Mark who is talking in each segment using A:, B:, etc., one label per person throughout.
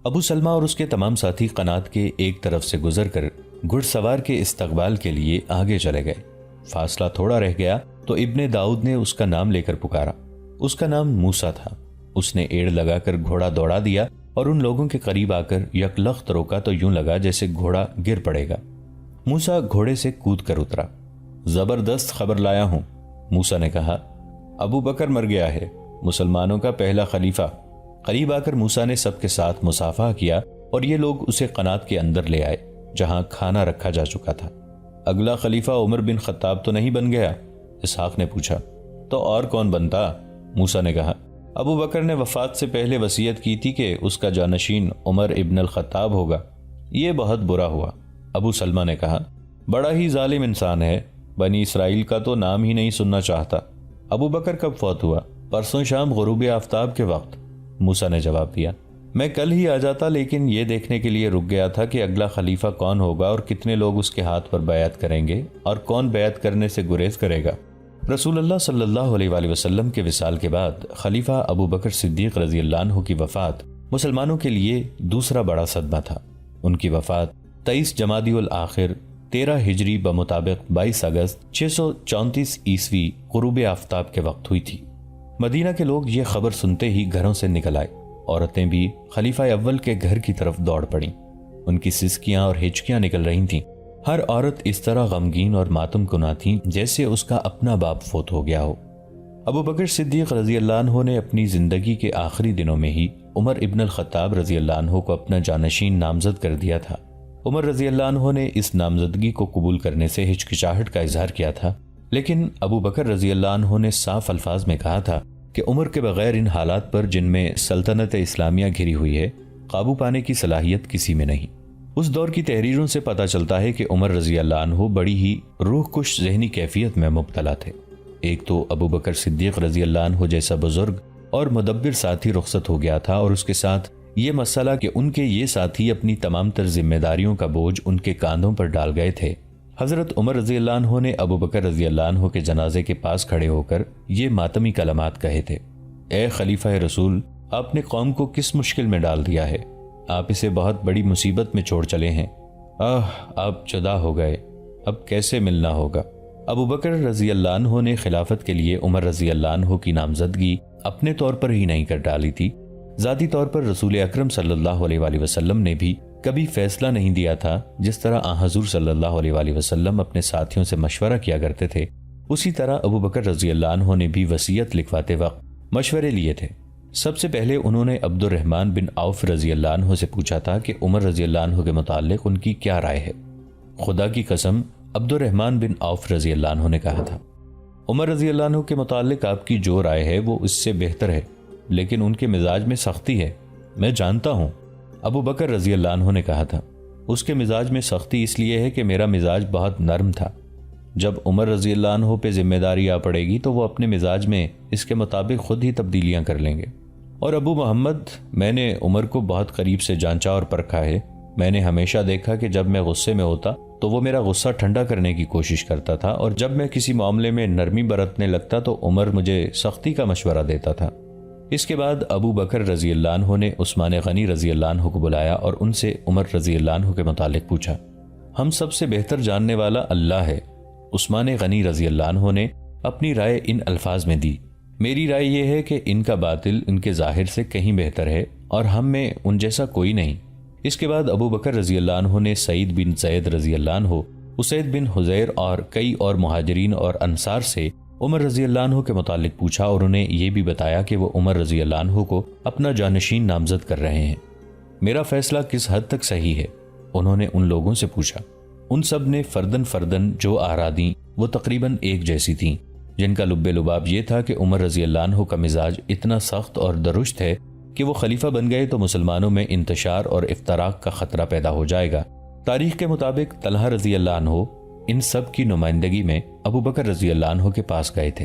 A: ابو سلمہ اور اس کے تمام ساتھی قنات کے ایک طرف سے گزر کر گھڑ سوار کے استقبال کے لیے آگے چلے گئے۔ فاصلہ تھوڑا رہ گیا تو ابن داؤد نے اس کا نام لے کر پکارا۔ اس کا نام موسیٰ تھا۔ اس نے ایڑ لگا کر گھوڑا دوڑا دیا اور ان لوگوں کے قریب آ کر یکلخت روکا تو یوں لگا جیسے گھوڑا گر پڑے گا۔ موسیٰ گھوڑے سے کود کر اترا۔ زبردست خبر لایا ہوں، موسیٰ نے کہا۔ ابو بکر مر گیا ہے، مسلمانوں کا پہلا خلیفہ۔ قریب آ کر موسیٰ نے سب کے ساتھ مصافحہ کیا اور یہ لوگ اسے قنات کے اندر لے آئے جہاں کھانا رکھا جا چکا تھا۔ اگلا خلیفہ عمر بن خطاب تو نہیں بن گیا؟ اسحاق نے پوچھا۔ تو اور کون بنتا؟ موسیٰ نے کہا۔ ابو بکر نے وفات سے پہلے وصیت کی تھی کہ اس کا جانشین عمر ابن الخطاب ہوگا۔ یہ بہت برا ہوا، ابو سلمہ نے کہا۔ بڑا ہی ظالم انسان ہے، بنی اسرائیل کا تو نام ہی نہیں سننا چاہتا۔ ابو بکر کب فوت ہوا؟ پرسوں شام غروب آفتاب کے وقت، موسیٰ نے جواب دیا۔ میں کل ہی آ جاتا، لیکن یہ دیکھنے کے لیے رک گیا تھا کہ اگلا خلیفہ کون ہوگا اور کتنے لوگ اس کے ہاتھ پر بیعت کریں گے اور کون بیعت کرنے سے گریز کرے گا۔ رسول اللہ صلی اللہ علیہ وآلہ وسلم کے وصال کے بعد خلیفہ ابو بکر صدیق رضی اللہ عنہ کی وفات مسلمانوں کے لیے دوسرا بڑا صدمہ تھا۔ ان کی وفات 23 جمادی الاخر 13 ہجری بمطابق 22 اگست 634 عیسوی غروب آفتاب کے وقت ہوئی تھی۔ مدینہ کے لوگ یہ خبر سنتے ہی گھروں سے نکل آئے۔ عورتیں بھی خلیفہ اول کے گھر کی طرف دوڑ پڑیں۔ ان کی سسکیاں اور ہچکیاں نکل رہی تھیں۔ ہر عورت اس طرح غمگین اور ماتم کنا تھی جیسے اس کا اپنا باپ فوت ہو گیا ہو۔ ابو بکر صدیق رضی اللہ عنہ نے اپنی زندگی کے آخری دنوں میں ہی عمر ابن الخطاب رضی اللہ عنہ کو اپنا جانشین نامزد کر دیا تھا۔ عمر رضی اللہ عنہ نے اس نامزدگی کو قبول کرنے سے ہچکچاہٹ کا اظہار کیا تھا، لیکن ابو بکر رضی اللہ عنہ نے صاف الفاظ میں کہا تھا کہ عمر کے بغیر ان حالات پر جن میں سلطنت اسلامیہ گھری ہوئی ہے قابو پانے کی صلاحیت کسی میں نہیں۔ اس دور کی تحریروں سے پتہ چلتا ہے کہ عمر رضی اللہ عنہ بڑی ہی روح کش ذہنی کیفیت میں مبتلا تھے۔ ایک تو ابو بکر صدیق رضی اللہ عنہ جیسا بزرگ اور مدبر ساتھی رخصت ہو گیا تھا، اور اس کے ساتھ یہ مسئلہ کہ ان کے یہ ساتھی اپنی تمام تر ذمہ داریوں کا بوجھ ان کے کاندھوں پر ڈال گئے تھے۔ حضرت عمر رضی اللہ عنہ نے ابو بکر رضی اللہ عنہ کے جنازے کے پاس کھڑے ہو کر یہ ماتمی کلمات کہے تھے۔ اے خلیفہ رسول، آپ نے قوم کو کس مشکل میں ڈال دیا ہے، آپ اسے بہت بڑی مصیبت میں چھوڑ چلے ہیں۔ آپ جدا ہو گئے، اب کیسے ملنا ہوگا۔ ابو بکر رضی اللہ عنہ نے خلافت کے لیے عمر رضی اللہ عنہ کی نامزدگی اپنے طور پر ہی نہیں کر ڈالی تھی، ذاتی طور پر رسول اکرم صلی اللہ علیہ وآلہ وسلم نے بھی کبھی فیصلہ نہیں دیا تھا۔ جس طرح حضور صلی اللہ علیہ وآلہ وسلم اپنے ساتھیوں سے مشورہ کیا کرتے تھے، اسی طرح ابو بکر رضی اللہ عنہ نے بھی وصیت لکھواتے وقت مشورے لیے تھے۔ سب سے پہلے انہوں نے عبد الرحمن بن عوف رضی اللہ عنہ سے پوچھا تھا کہ عمر رضی اللہ عنہ کے متعلق ان کی کیا رائے ہے۔ خدا کی قسم، عبد الرحمن بن عوف رضی اللہ عنہ نے کہا تھا، عمر رضی اللہ عنہ کے متعلق آپ کی جو رائے ہے وہ اس سے بہتر ہے، لیکن ان کے مزاج میں سختی ہے۔ میں جانتا ہوں، ابو بکر رضی اللہ عنہ نے کہا تھا، اس کے مزاج میں سختی اس لیے ہے کہ میرا مزاج بہت نرم تھا۔ جب عمر رضی اللہ عنہ پہ ذمہ داری آ پڑے گی تو وہ اپنے مزاج میں اس کے مطابق خود ہی تبدیلیاں کر لیں گے۔ اور ابو محمد، میں نے عمر کو بہت قریب سے جانچا اور پرکھا ہے۔ میں نے ہمیشہ دیکھا کہ جب میں غصے میں ہوتا تو وہ میرا غصہ ٹھنڈا کرنے کی کوشش کرتا تھا، اور جب میں کسی معاملے میں نرمی برتنے لگتا تو عمر مجھے سختی کا مشورہ دیتا تھا۔ اس کے بعد ابو بکر رضی اللہ عنہ نے عثمان غنی رضی اللہ عنہ کو بلایا اور ان سے عمر رضی اللہ عنہ کے متعلق پوچھا۔ ہم سب سے بہتر جاننے والا اللہ ہے۔ عثمان غنی رضی اللہ عنہ نے اپنی رائے ان الفاظ میں دی، میری رائے یہ ہے کہ ان کا باطل ان کے ظاہر سے کہیں بہتر ہے اور ہم میں ان جیسا کوئی نہیں۔ اس کے بعد ابو بکر رضی اللہ عنہ نے سعید بن زید رضی اللہ عنہ، اسید بن حضیر اور کئی اور مہاجرین اور انصار سے عمر رضی اللہ عنہ کے متعلق پوچھا، اور انہیں یہ بھی بتایا کہ وہ عمر رضی اللہ عنہ کو اپنا جانشین نامزد کر رہے ہیں۔ میرا فیصلہ کس حد تک صحیح ہے؟ انہوں نے ان لوگوں سے پوچھا۔ ان سب نے فردن فردن جو آراء دیں وہ تقریباً ایک جیسی تھیں، جن کا لب لباب یہ تھا کہ عمر رضی اللہ عنہ کا مزاج اتنا سخت اور درشت ہے کہ وہ خلیفہ بن گئے تو مسلمانوں میں انتشار اور افتراق کا خطرہ پیدا ہو جائے گا۔ تاریخ کے مطابق طلحہ رضی اللہ عنہ ان سب کی نمائندگی میں ابو بکر رضی اللہ عنہ کے پاس گئے تھے۔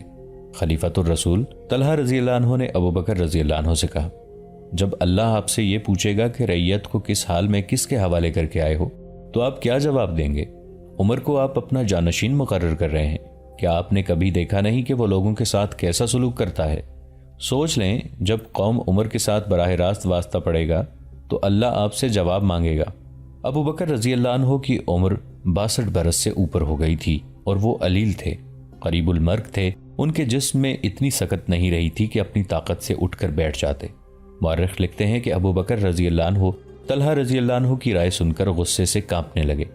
A: خلیفۃ الرسول طلحہ رضی اللہ عنہ نے ابو بکر رضی اللہ عنہ سے کہا، جب اللہ آپ سے یہ پوچھے گا کہ رعیت کو کس حال میں کس کے حوالے کر کے آئے ہو تو آپ کیا جواب دیں گے؟ عمر کو آپ اپنا جانشین مقرر کر رہے ہیں، کیا آپ نے کبھی دیکھا نہیں کہ وہ لوگوں کے ساتھ کیسا سلوک کرتا ہے؟ سوچ لیں، جب قوم عمر کے ساتھ براہ راست واسطہ پڑے گا تو اللہ آپ سے جواب مانگے گا۔ ابو بکر رضی اللہ عنہ کی عمر 62 برس سے اوپر ہو گئی تھی اور وہ علیل تھے، قریب المرگ تھے۔ ان کے جسم میں اتنی سکت نہیں رہی تھی کہ اپنی طاقت سے اٹھ کر بیٹھ جاتے۔ مورخ لکھتے ہیں کہ ابو بکر رضی اللہ عنہ طلحہ رضی اللہ عنہ کی رائے سن کر غصے سے کانپنے لگے،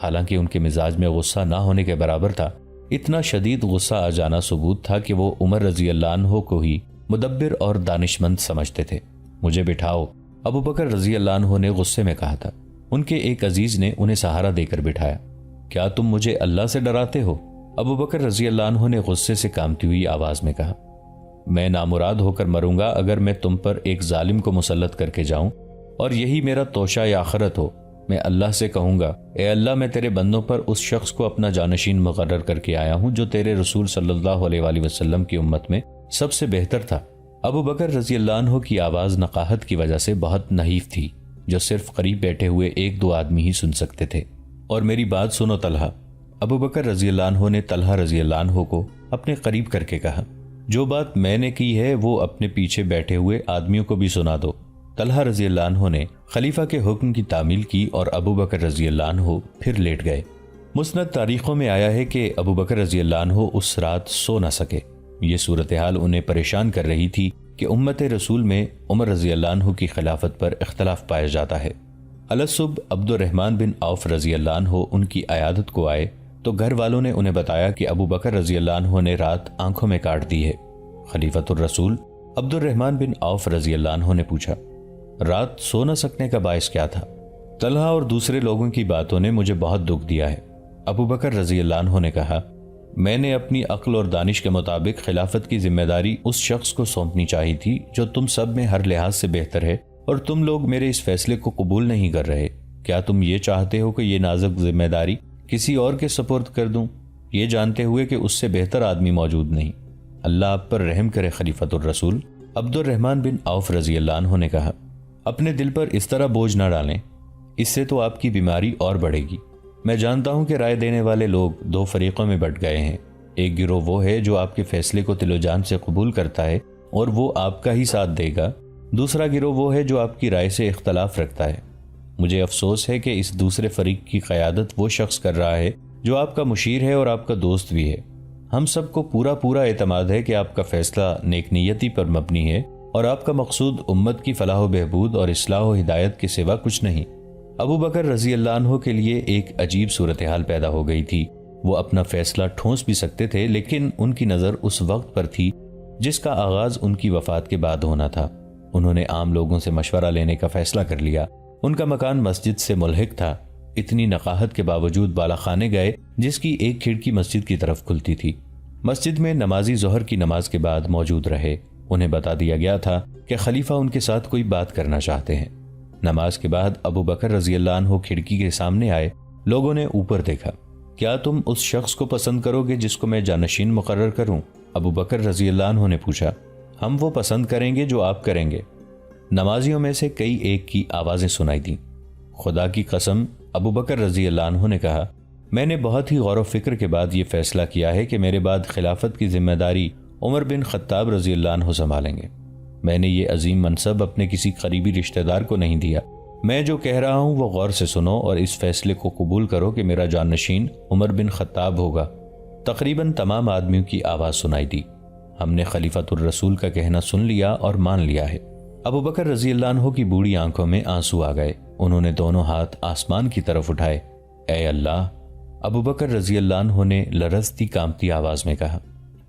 A: حالانکہ ان کے مزاج میں غصہ نہ ہونے کے برابر تھا۔ اتنا شدید غصہ آ جانا ثبوت تھا کہ وہ عمر رضی اللہ عنہ کو ہی مدبر اور دانشمند سمجھتے تھے۔ مجھے بٹھاؤ، ابو بکر رضی اللہ عنہ نے غصے میں کہا تھا۔ ان کے ایک عزیز نے انہیں سہارا دے کر بٹھایا۔ کیا تم مجھے اللہ سے ڈراتے ہو؟ ابو بکر رضی اللہ عنہ نے غصے سے کانپتی ہوئی آواز میں کہا، میں نامراد ہو کر مروں گا اگر میں تم پر ایک ظالم کو مسلط کر کے جاؤں اور یہی میرا توشہ یا آخرت ہو۔ میں اللہ سے کہوں گا، اے اللہ، میں تیرے بندوں پر اس شخص کو اپنا جانشین مقرر کر کے آیا ہوں جو تیرے رسول صلی اللہ علیہ وآلہ وسلم کی امت میں سب سے بہتر تھا۔ ابو بکر رضی اللہ عنہ کی آواز نقاہت کی وجہ سے بہت نحیف تھی، جو صرف قریب بیٹھے ہوئے ایک دو آدمی ہی سن سکتے تھے۔ اور میری بات سنو طلحہ۔ ابو بکر رضی اللہ عنہ نے طلحہ رضی اللہ عنہ کو اپنے قریب کر کے کہا، جو بات میں نے کی ہے وہ اپنے پیچھے بیٹھے ہوئے آدمیوں کو بھی سنا دو۔ طلحہ رضی اللہ عنہ نے خلیفہ کے حکم کی تعمیل کی اور ابو بکر رضی اللہ عنہ پھر لیٹ گئے۔ مسند تاریخوں میں آیا ہے کہ ابو بکر رضی اللہ عنہ اس رات سو نہ سکے۔ یہ صورتحال انہیں پریشان کر رہی تھی کہ امت رسول میں عمر رضی اللہ عنہ کی خلافت پر اختلاف پایا جاتا ہے۔ الصبح عبد الرحمن بن عوف رضی اللہ عنہ ان کی عیادت کو آئے تو گھر والوں نے انہیں بتایا کہ ابو بکر رضی اللہ عنہ نے رات آنکھوں میں کاٹ دی ہے۔ خلیفۃ الرسول عبد الرحمن بن عوف رضی اللہ عنہ نے پوچھا، رات سو نہ سکنے کا باعث کیا تھا؟ طلحہ اور دوسرے لوگوں کی باتوں نے مجھے بہت دکھ دیا ہے۔ ابو بکر رضی اللہ عنہ نے کہا، میں نے اپنی عقل اور دانش کے مطابق خلافت کی ذمہ داری اس شخص کو سونپنی چاہی تھی جو تم سب میں ہر لحاظ سے بہتر ہے، اور تم لوگ میرے اس فیصلے کو قبول نہیں کر رہے۔ کیا تم یہ چاہتے ہو کہ یہ نازک ذمہ داری کسی اور کے سپرد کر دوں، یہ جانتے ہوئے کہ اس سے بہتر آدمی موجود نہیں؟ اللہ آپ پر رحم کرے خلیفۃ الرسول۔ عبد الرحمن بن عوف رضی اللہ عنہ نے کہا، اپنے دل پر اس طرح بوجھ نہ ڈالیں، اس سے تو آپ کی بیماری اور بڑھے گی۔ میں جانتا ہوں کہ رائے دینے والے لوگ دو فریقوں میں بٹ گئے ہیں۔ ایک گروہ وہ ہے جو آپ کے فیصلے کو دل و جان سے قبول کرتا ہے اور وہ آپ کا ہی ساتھ دے گا، دوسرا گروہ وہ ہے جو آپ کی رائے سے اختلاف رکھتا ہے۔ مجھے افسوس ہے کہ اس دوسرے فریق کی قیادت وہ شخص کر رہا ہے جو آپ کا مشیر ہے اور آپ کا دوست بھی ہے۔ ہم سب کو پورا اعتماد ہے کہ آپ کا فیصلہ نیک نیتی پر مبنی ہے اور آپ کا مقصود امت کی فلاح و بہبود اور اصلاح و ہدایت کے سوا کچھ نہیں۔ ابو بکر رضی اللہ عنہ کے لیے ایک عجیب صورتحال پیدا ہو گئی تھی۔ وہ اپنا فیصلہ ٹھونس بھی سکتے تھے، لیکن ان کی نظر اس وقت پر تھی جس کا آغاز ان کی وفات کے بعد ہونا تھا۔ انہوں نے عام لوگوں سے مشورہ لینے کا فیصلہ کر لیا۔ ان کا مکان مسجد سے ملحق تھا۔ اتنی نقاہت کے باوجود بالا خانے گئے جس کی ایک کھڑکی مسجد کی طرف کھلتی تھی۔ مسجد میں نمازی ظہر کی نماز کے بعد موجود رہے۔ انہیں بتا دیا گیا تھا کہ خلیفہ ان کے ساتھ کوئی بات کرنا چاہتے ہیں۔ نماز کے بعد ابو بکر رضی اللہ عنہ کھڑکی کے سامنے آئے۔ لوگوں نے اوپر دیکھا۔ کیا تم اس شخص کو پسند کرو گے جس کو میں جانشین مقرر کروں؟ ابو بکر رضی اللہ عنہ نے پوچھا۔ ہم وہ پسند کریں گے جو آپ کریں گے۔ نمازیوں میں سے کئی ایک کی آوازیں سنائی دیں۔ خدا کی قسم، ابو بکر رضی اللہ عنہ نے کہا، میں نے بہت ہی غور و فکر کے بعد یہ فیصلہ کیا ہے کہ میرے بعد خلافت کی ذمہ داری عمر بن خطاب رضی اللہ عنہ سنبھالیں گے۔ میں نے یہ عظیم منصب اپنے کسی قریبی رشتہ دار کو نہیں دیا۔ میں جو کہہ رہا ہوں وہ غور سے سنو اور اس فیصلے کو قبول کرو کہ میرا جانشین عمر بن خطاب ہوگا۔ تقریباً تمام آدمیوں کی آواز سنائی دی۔ ہم نے خلیفۃ الرسول کا کہنا سن لیا اور مان لیا ہے۔ ابو بکر رضی اللہ عنہ کی بوڑھی آنکھوں میں آنسو آ گئے۔ انہوں نے دونوں ہاتھ آسمان کی طرف اٹھائے۔ اے اللہ! ابو بکر رضی اللہ عنہ نے لرزتی کانپتی آواز میں کہا،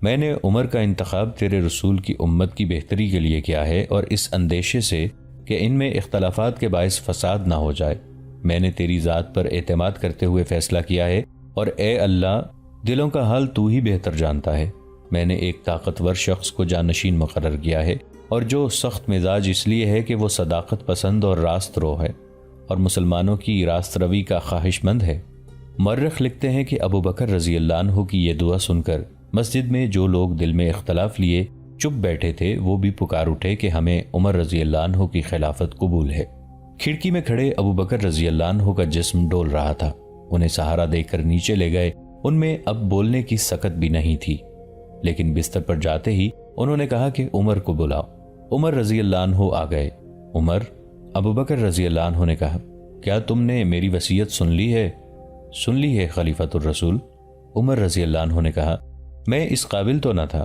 A: میں نے عمر کا انتخاب تیرے رسول کی امت کی بہتری کے لیے کیا ہے اور اس اندیشے سے کہ ان میں اختلافات کے باعث فساد نہ ہو جائے۔ میں نے تیری ذات پر اعتماد کرتے ہوئے فیصلہ کیا ہے، اور اے اللہ، دلوں کا حال تو ہی بہتر جانتا ہے۔ میں نے ایک طاقتور شخص کو جانشین مقرر کیا ہے، اور جو سخت مزاج اس لیے ہے کہ وہ صداقت پسند اور راست رو ہے اور مسلمانوں کی راست روی کا خواہش مند ہے۔ مورخ لکھتے ہیں کہ ابو بکر رضی اللہ عنہ کی یہ دعا سن کر مسجد میں جو لوگ دل میں اختلاف لیے چپ بیٹھے تھے وہ بھی پکار اٹھے کہ ہمیں عمر رضی اللہ عنہ کی خلافت قبول ہے۔ کھڑکی میں کھڑے ابو بکر رضی اللہ عنہ کا جسم ڈول رہا تھا۔ انہیں سہارا دے کر نیچے لے گئے۔ ان میں اب بولنے کی سکت بھی نہیں تھی، لیکن بستر پر جاتے ہی انہوں نے کہا کہ عمر کو بلاؤ۔ عمر رضی اللہ عنہ آ گئے۔ عمر، ابو بکر رضی اللہ عنہ نے کہا کیا تم نے میری وصیت سن لی ہے؟ سن لی ہے خلیفۃ الرسول۔ عمر رضی اللہ عنہ نے کہا میں اس قابل تو نہ تھا،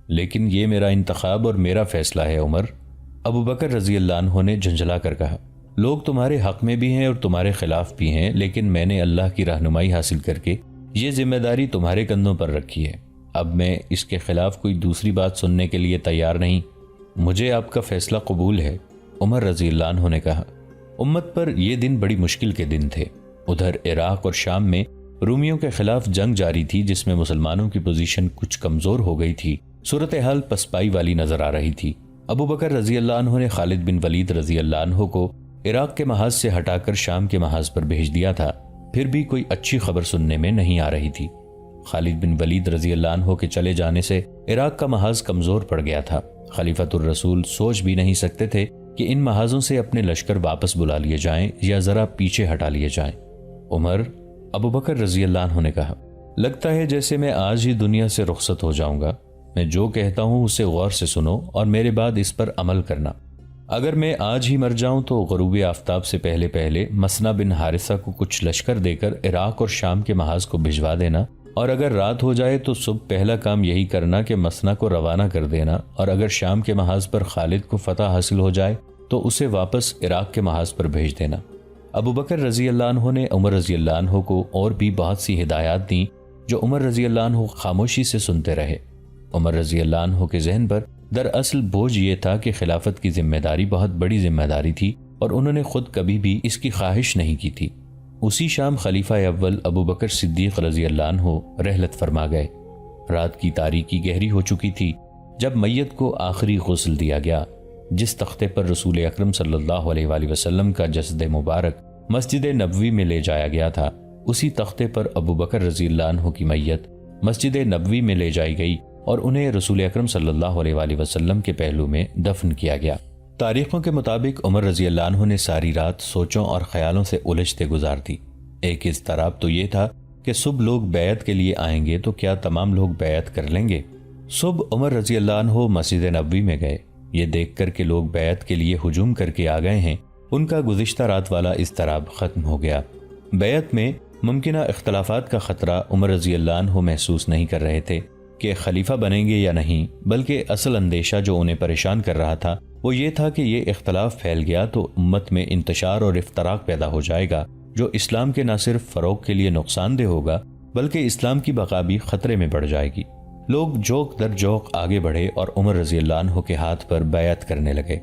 A: لیکن یہ میرا انتخاب اور میرا فیصلہ ہے عمر۔ ابو بکر رضی اللہ عنہ نے جھنجھلا کر کہا لوگ تمہارے حق میں بھی ہیں اور تمہارے خلاف بھی ہیں، لیکن میں نے اللہ کی رہنمائی حاصل کر کے یہ ذمہ داری تمہارے کندھوں پر رکھی ہے، اب میں اس کے خلاف کوئی دوسری بات سننے کے لیے تیار نہیں، مجھے آپ کا فیصلہ قبول ہے۔ عمر رضی اللہ عنہ نے کہا امت پر یہ دن بڑی مشکل کے دن تھے۔ ادھر عراق اور شام میں رومیوں کے خلاف جنگ جاری تھی، جس میں مسلمانوں کی پوزیشن کچھ کمزور ہو گئی تھی، صورتحال پسپائی والی نظر آ رہی تھی۔ ابو بکر رضی اللہ عنہ نے خالد بن ولید رضی اللہ عنہ کو عراق کے محاذ سے ہٹا کر شام کے محاذ پر بھیج دیا تھا، پھر بھی کوئی اچھی خبر سننے میں نہیں آ رہی تھی۔ خالد بن ولید رضی اللہ عنہ کے چلے جانے سے عراق کا محاذ کمزور پڑ گیا تھا۔ خلیفۃ الرسول سوچ بھی نہیں سکتے تھے کہ ان محاذوں سے اپنے لشکر واپس بلا لیے جائیں یا ذرا پیچھے ہٹا لیے جائیں۔ عمر، ابو بکر رضی اللہ عنہ نے کہا لگتا ہے جیسے میں آج ہی دنیا سے رخصت ہو جاؤں گا، میں جو کہتا ہوں اسے غور سے سنو اور میرے بعد اس پر عمل کرنا۔ اگر میں آج ہی مر جاؤں تو غروب آفتاب سے پہلے پہلے مسنا بن حارثہ کو کچھ لشکر دے کر عراق اور شام کے محاذ کو بھجوا دینا، اور اگر رات ہو جائے تو صبح پہلا کام یہی کرنا کہ مسنا کو روانہ کر دینا، اور اگر شام کے محاذ پر خالد کو فتح حاصل ہو جائے تو اسے واپس عراق کے محاذ پر بھیج دینا۔ ابو بکر رضی اللہ عنہ نے عمر رضی اللہ عنہ کو اور بھی بہت سی ہدایات دیں جو عمر رضی اللہ عنہ خاموشی سے سنتے رہے۔ عمر رضی اللہ عنہ کے ذہن پر دراصل بوجھ یہ تھا کہ خلافت کی ذمہ داری بہت بڑی ذمہ داری تھی اور انہوں نے خود کبھی بھی اس کی خواہش نہیں کی تھی۔ اسی شام خلیفہ اول ابو بکر صدیق رضی اللہ عنہ رحلت فرما گئے۔ رات کی تاریکی گہری ہو چکی تھی جب میت کو آخری غسل دیا گیا۔ جس تختے پر رسول اکرم صلی اللہ علیہ وآلہ وسلم کا جسد مبارک مسجد نبوی میں لے جایا گیا تھا، اسی تختے پر ابو بکر رضی اللہ عنہ کی میت مسجد نبوی میں لے جائی گئی اور انہیں رسول اکرم صلی اللہ علیہ وآلہ وسلم کے پہلو میں دفن کیا گیا۔ تاریخوں کے مطابق عمر رضی اللہ عنہ نے ساری رات سوچوں اور خیالوں سے الجھتے گزار دی۔ ایک اضطراب تو یہ تھا کہ صبح لوگ بیعت کے لیے آئیں گے تو کیا تمام لوگ بیعت کر لیں گے؟ صبح عمر رضی اللہ عنہ مسجد نبوی میں گئے۔ یہ دیکھ کر کہ لوگ بیعت کے لیے ہجوم کر کے آ گئے ہیں، ان کا گزشتہ رات والا اضطراب ختم ہو گیا۔ بیعت میں ممکنہ اختلافات کا خطرہ عمر رضی اللہ عنہ محسوس نہیں کر رہے تھے کہ خلیفہ بنیں گے یا نہیں، بلکہ اصل اندیشہ جو انہیں پریشان کر رہا تھا وہ یہ تھا کہ یہ اختلاف پھیل گیا تو امت میں انتشار اور افتراق پیدا ہو جائے گا، جو اسلام کے نہ صرف فروغ کے لیے نقصان دہ ہوگا بلکہ اسلام کی بقا بھی خطرے میں پڑ جائے گی۔ لوگ جوک در جوک آگے بڑھے اور عمر رضی اللہ عنہ کے ہاتھ پر بیعت کرنے لگے۔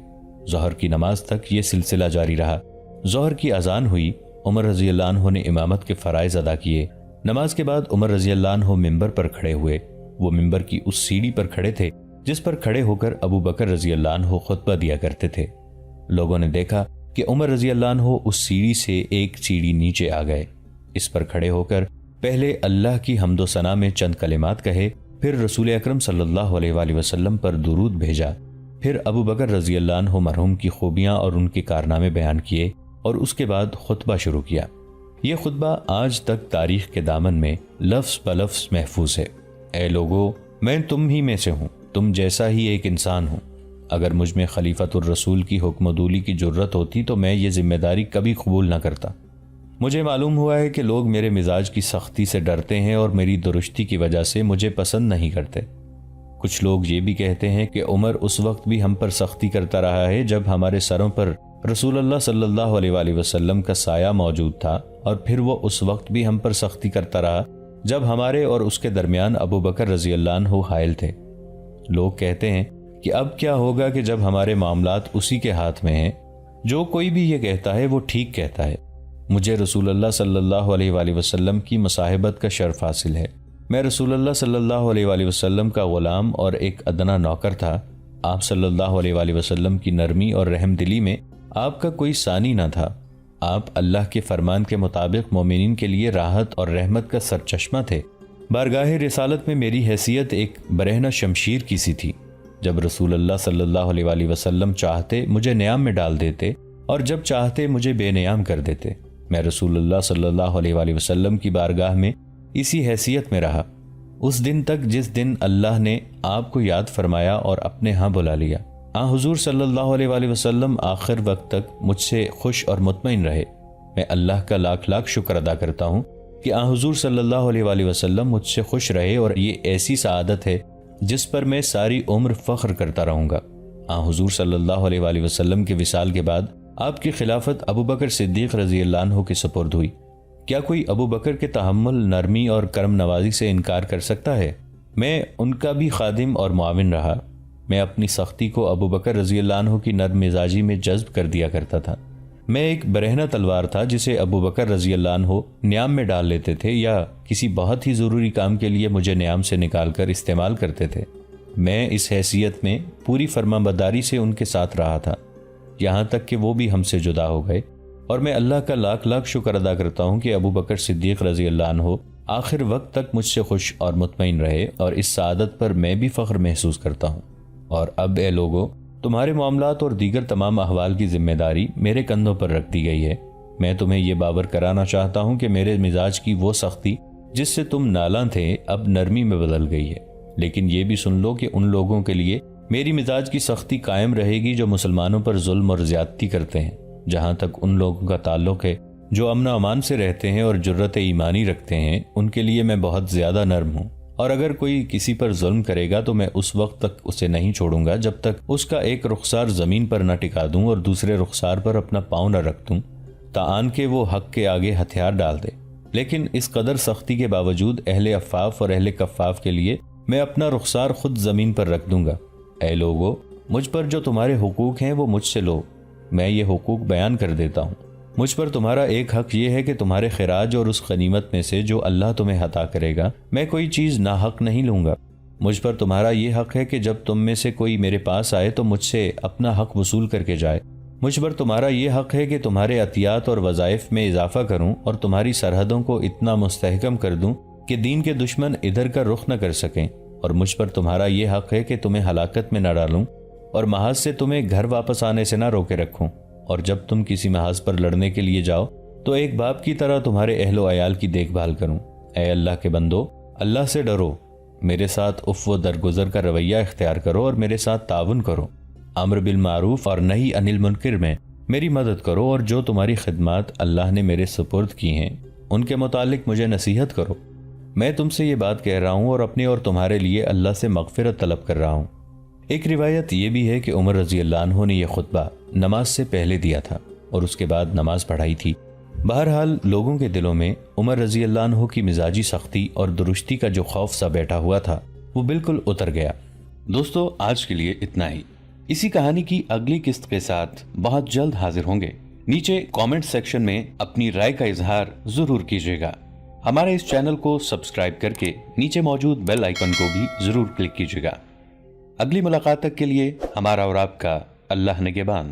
A: ظہر کی نماز تک یہ سلسلہ جاری رہا۔ ظہر کی اذان ہوئی، عمر رضی اللہ عنہ نے امامت کے فرائض ادا کیے۔ نماز کے بعد عمر رضی اللہ عنہ ممبر پر کھڑے ہوئے۔ وہ ممبر کی اس سیڑھی پر کھڑے تھے جس پر کھڑے ہو کر ابو بکر رضی اللہ عنہ خطبہ دیا کرتے تھے۔ لوگوں نے دیکھا کہ عمر رضی اللہ عنہ اس سیڑھی سے ایک سیڑھی نیچے آ گئے۔ اس پر کھڑے ہو کر پہلے اللہ کی حمد و ثنا میں چند کلمات کہے، پھر رسول اکرم صلی اللہ علیہ وآلہ وسلم پر درود بھیجا، پھر ابو بکر رضی اللہ عنہ مرحوم کی خوبیاں اور ان کے کارنامے بیان کیے اور اس کے بعد خطبہ شروع کیا۔ یہ خطبہ آج تک تاریخ کے دامن میں لفظ بلفظ محفوظ ہے۔ اے لوگو، میں تم ہی میں سے ہوں، تم جیسا ہی ایک انسان ہوں۔ اگر مجھ میں خلیفۃ الرسول کی حکم دولی کی جرت ہوتی تو میں یہ ذمہ داری کبھی قبول نہ کرتا۔ مجھے معلوم ہوا ہے کہ لوگ میرے مزاج کی سختی سے ڈرتے ہیں اور میری درستی کی وجہ سے مجھے پسند نہیں کرتے۔ کچھ لوگ یہ بھی کہتے ہیں کہ عمر اس وقت بھی ہم پر سختی کرتا رہا ہے جب ہمارے سروں پر رسول اللہ صلی اللہ علیہ وآلہ وسلم کا سایہ موجود تھا، اور پھر وہ اس وقت بھی ہم پر سختی کرتا رہا جب ہمارے اور اس کے درمیان ابو بکر رضی اللہ عنہ حائل تھے۔ لوگ کہتے ہیں کہ اب کیا ہوگا کہ جب ہمارے معاملات اسی کے ہاتھ میں ہیں۔ جو کوئی بھی یہ کہتا ہے وہ ٹھیک کہتا ہے۔ مجھے رسول اللہ صلی اللہ علیہ وآلہ وسلم کی مصاحبت کا شرف حاصل ہے۔ میں رسول اللہ صلی اللہ علیہ وآلہ وسلم کا غلام اور ایک ادنا نوکر تھا۔ آپ صلی اللہ علیہ وآلہ وسلم کی نرمی اور رحم دلی میں آپ کا کوئی ثانی نہ تھا۔ آپ اللہ کے فرمان کے مطابق مومنین کے لیے راحت اور رحمت کا سرچشمہ تھے۔ بارگاہ رسالت میں میری حیثیت ایک برہنہ شمشیر کی سی تھی۔ جب رسول اللہ صلی اللہ علیہ وآلہ وسلم چاہتے مجھے نیام میں ڈال دیتے اور جب چاہتے مجھے بے نیام کر دیتے۔ میں رسول اللہ صلی اللہ علیہ وآلہ وسلم کی بارگاہ میں اسی حیثیت میں رہا اس دن تک جس دن اللہ نے آپ کو یاد فرمایا اور اپنے ہاں بلا لیا۔ حضور صلی اللہ علیہ وآلہ وسلم آخر وقت تک مجھ سے خوش اور مطمئن رہے۔ میں اللہ کا لاکھ لاکھ شکر ادا کرتا ہوں کہ حضور صلی اللہ علیہ وآلہ وسلم مجھ سے خوش رہے، اور یہ ایسی سعادت ہے جس پر میں ساری عمر فخر کرتا رہوں گا۔ حضور صلی اللہ علیہ وآلہ وسلم کے وصال کے بعد آپ کی خلافت ابو بکر صدیق رضی اللہ عنہ کے سپرد ہوئی۔ کیا کوئی ابو بکر کے تحمل، نرمی اور کرم نوازی سے انکار کر سکتا ہے؟ میں ان کا بھی خادم اور معاون رہا۔ میں اپنی سختی کو ابو بکر رضی اللہ عنہ کی نرم مزاجی میں جذب کر دیا کرتا تھا۔ میں ایک برہنہ تلوار تھا جسے ابو بکر رضی اللہ عنہ نیام میں ڈال لیتے تھے، یا کسی بہت ہی ضروری کام کے لیے مجھے نیام سے نکال کر استعمال کرتے تھے۔ میں اس حیثیت میں پوری فرمانبرداری سے ان کے ساتھ رہا تھا، یہاں تک کہ وہ بھی ہم سے جدا ہو گئے، اور میں اللہ کا لاکھ لاکھ شکر ادا کرتا ہوں کہ ابو بکر صدیق رضی اللہ عنہ آخر وقت تک مجھ سے خوش اور مطمئن رہے، اور اس سعادت پر میں بھی فخر محسوس کرتا ہوں۔ اور اب اے لوگو، تمہارے معاملات اور دیگر تمام احوال کی ذمہ داری میرے کندھوں پر رکھ دی گئی ہے۔ میں تمہیں یہ باور کرانا چاہتا ہوں کہ میرے مزاج کی وہ سختی جس سے تم نالاں تھے اب نرمی میں بدل گئی ہے، لیکن یہ بھی سن لو کہ ان لوگوں کے لیے میری مزاج کی سختی قائم رہے گی جو مسلمانوں پر ظلم اور زیادتی کرتے ہیں۔ جہاں تک ان لوگوں کا تعلق ہے جو امن و امان سے رہتے ہیں اور جرت ایمانی رکھتے ہیں، ان کے لیے میں بہت زیادہ نرم ہوں، اور اگر کوئی کسی پر ظلم کرے گا تو میں اس وقت تک اسے نہیں چھوڑوں گا جب تک اس کا ایک رخسار زمین پر نہ ٹکا دوں اور دوسرے رخسار پر اپنا پاؤں نہ رکھ دوں، تاآن کہ وہ حق کے آگے ہتھیار ڈال دے۔ لیکن اس قدر سختی کے باوجود اہل عفاف اور اہل کفاف کے لیے میں اپنا رخسار خود زمین پر رکھ دوں گا۔ اے لوگو، مجھ پر جو تمہارے حقوق ہیں وہ مجھ سے لو، میں یہ حقوق بیان کر دیتا ہوں۔ مجھ پر تمہارا ایک حق یہ ہے کہ تمہارے خراج اور اس غنیمت میں سے جو اللہ تمہیں عطا کرے گا میں کوئی چیز ناحق نہیں لوں گا۔ مجھ پر تمہارا یہ حق ہے کہ جب تم میں سے کوئی میرے پاس آئے تو مجھ سے اپنا حق وصول کر کے جائے۔ مجھ پر تمہارا یہ حق ہے کہ تمہارے عطیات اور وظائف میں اضافہ کروں اور تمہاری سرحدوں کو اتنا مستحکم کر دوں کہ دین کے دشمن ادھر کا رخ نہ کر سکیں۔ اور مجھ پر تمہارا یہ حق ہے کہ تمہیں ہلاکت میں نہ ڈالوں اور محاذ سے تمہیں گھر واپس آنے سے نہ روکے رکھوں، اور جب تم کسی محاذ پر لڑنے کے لیے جاؤ تو ایک باپ کی طرح تمہارے اہل و عیال کی دیکھ بھال کروں۔ اے اللہ کے بندو، اللہ سے ڈرو، میرے ساتھ عفو درگزر کا رویہ اختیار کرو اور میرے ساتھ تعاون کرو، امر بالمعروف اور نہی عن المنکر میں میری مدد کرو، اور جو تمہاری خدمات اللہ نے میرے سپرد کی ہیں ان کے متعلق مجھے نصیحت کرو۔ میں تم سے یہ بات کہہ رہا ہوں اور اپنے اور تمہارے لیے اللہ سے مغفرت طلب کر رہا ہوں۔ ایک روایت یہ بھی ہے کہ عمر رضی اللہ عنہ نے یہ خطبہ نماز سے پہلے دیا تھا اور اس کے بعد نماز پڑھائی تھی۔ بہرحال لوگوں کے دلوں میں عمر رضی اللہ عنہ کی مزاجی سختی اور درستی کا جو خوف سا بیٹھا ہوا تھا وہ بالکل اتر گیا۔ دوستو، آج کے لیے اتنا ہی۔ اسی کہانی کی اگلی قسط کے ساتھ بہت جلد حاضر ہوں گے۔ نیچے کامنٹ سیکشن میں اپنی رائے کا اظہار ضرور کیجیے گا۔ ہمارے اس چینل کو سبسکرائب کر کے نیچے موجود بیل آئیکن کو بھی ضرور کلک کیجیے گا۔ اگلی ملاقات تک کے لیے ہمارا اور آپ کا اللہ نگہبان۔